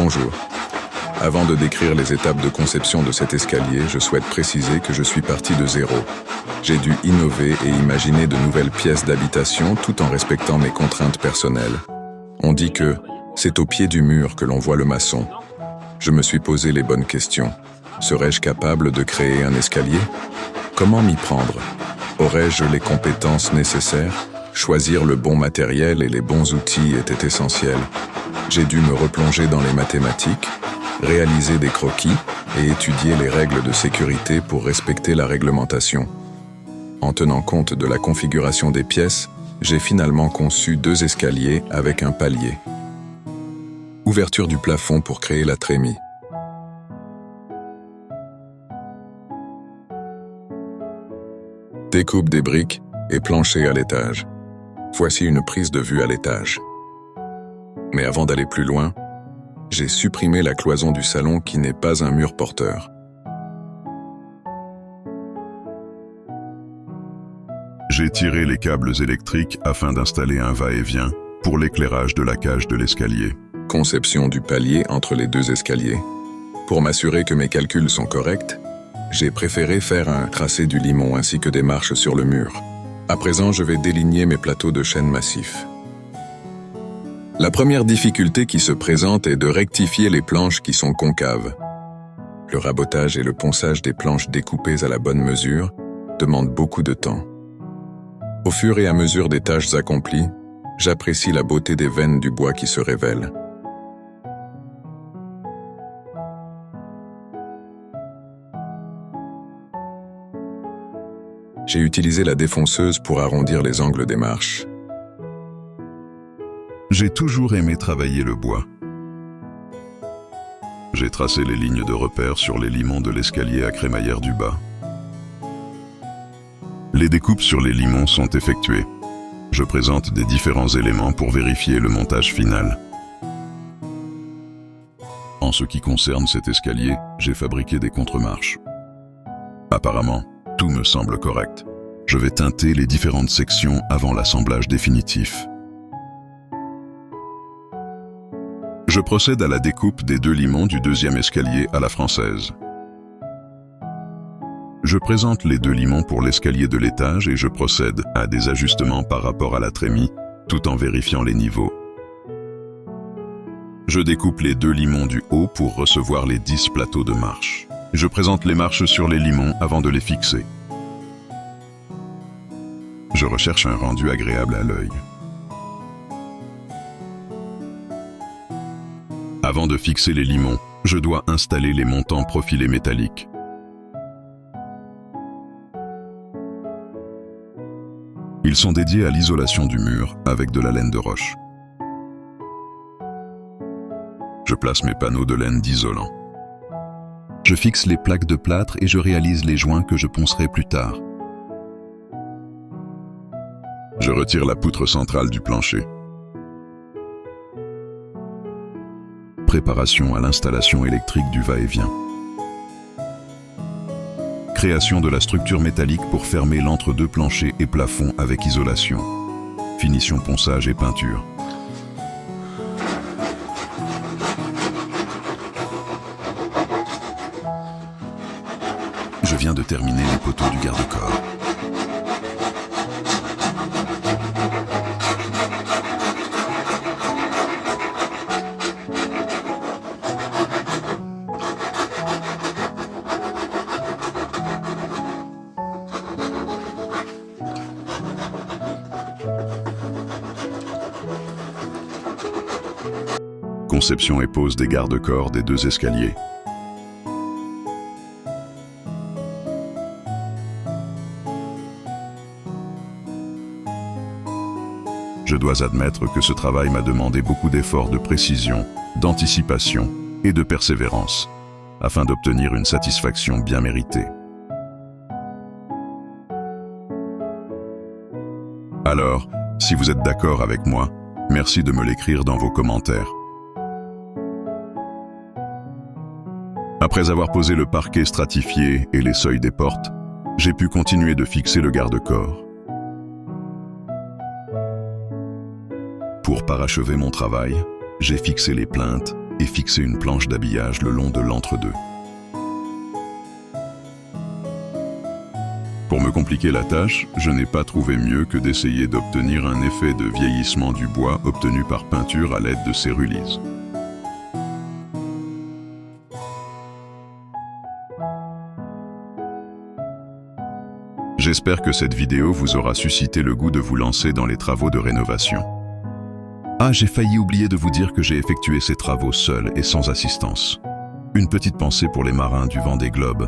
Bonjour. Avant de décrire les étapes de conception de cet escalier, je souhaite préciser que je suis parti de zéro. J'ai dû innover et imaginer de nouvelles pièces d'habitation tout en respectant mes contraintes personnelles. On dit que c'est au pied du mur que l'on voit le maçon. Je me suis posé les bonnes questions. Serais-je capable de créer un escalier? Comment m'y prendre? Aurais-je les compétences nécessaires? Choisir le bon matériel et les bons outils était essentiel. J'ai dû me replonger dans les mathématiques, réaliser des croquis et étudier les règles de sécurité pour respecter la réglementation. En tenant compte de la configuration des pièces, j'ai finalement conçu 2 escaliers avec un palier. Ouverture du plafond pour créer la trémie. Découpe des briques et plancher à l'étage. Voici une prise de vue à l'étage. Mais avant d'aller plus loin, j'ai supprimé la cloison du salon qui n'est pas un mur porteur. J'ai tiré les câbles électriques afin d'installer un va-et-vient pour l'éclairage de la cage de l'escalier. Conception du palier entre les 2 escaliers. Pour m'assurer que mes calculs sont corrects, j'ai préféré faire un tracé du limon ainsi que des marches sur le mur. À présent, je vais déligner mes plateaux de chêne massif. La première difficulté qui se présente est de rectifier les planches qui sont concaves. Le rabotage et le ponçage des planches découpées à la bonne mesure demandent beaucoup de temps. Au fur et à mesure des tâches accomplies, j'apprécie la beauté des veines du bois qui se révèlent. J'ai utilisé la défonceuse pour arrondir les angles des marches. J'ai toujours aimé travailler le bois. J'ai tracé les lignes de repère sur les limons de l'escalier à crémaillère du bas. Les découpes sur les limons sont effectuées. Je présente des différents éléments pour vérifier le montage final. En ce qui concerne cet escalier, j'ai fabriqué des contre-marches. Apparemment, tout me semble correct. Je vais teinter les différentes sections avant l'assemblage définitif. Je procède à la découpe des 2 limons du 2e escalier à la française. Je présente les 2 limons pour l'escalier de l'étage et je procède à des ajustements par rapport à la trémie, tout en vérifiant les niveaux. Je découpe les 2 limons du haut pour recevoir les 10 plateaux de marche. Je présente les marches sur les limons avant de les fixer. Je recherche un rendu agréable à l'œil. Avant de fixer les limons, je dois installer les montants profilés métalliques. Ils sont dédiés à l'isolation du mur avec de la laine de roche. Je place mes panneaux de laine d'isolant. Je fixe les plaques de plâtre et je réalise les joints que je poncerai plus tard. Je retire la poutre centrale du plancher. Préparation à l'installation électrique du va-et-vient. Création de la structure métallique pour fermer l'entre-deux plancher et plafond avec isolation. Finition ponçage et peinture. Je viens de terminer les poteaux du garde-corps. Conception et pose des garde-corps des 2 escaliers. Je dois admettre que ce travail m'a demandé beaucoup d'efforts de précision, d'anticipation et de persévérance, afin d'obtenir une satisfaction bien méritée. Alors, si vous êtes d'accord avec moi, merci de me l'écrire dans vos commentaires. Après avoir posé le parquet stratifié et les seuils des portes, j'ai pu continuer de fixer le garde-corps. Pour parachever mon travail, j'ai fixé les plinthes et fixer une planche d'habillage le long de l'entre-deux. Pour me compliquer la tâche, je n'ai pas trouvé mieux que d'essayer d'obtenir un effet de vieillissement du bois obtenu par peinture à l'aide de cérulise. J'espère que cette vidéo vous aura suscité le goût de vous lancer dans les travaux de rénovation. Ah, j'ai failli oublier de vous dire que j'ai effectué ces travaux seul et sans assistance. Une petite pensée pour les marins du Vendée Globe,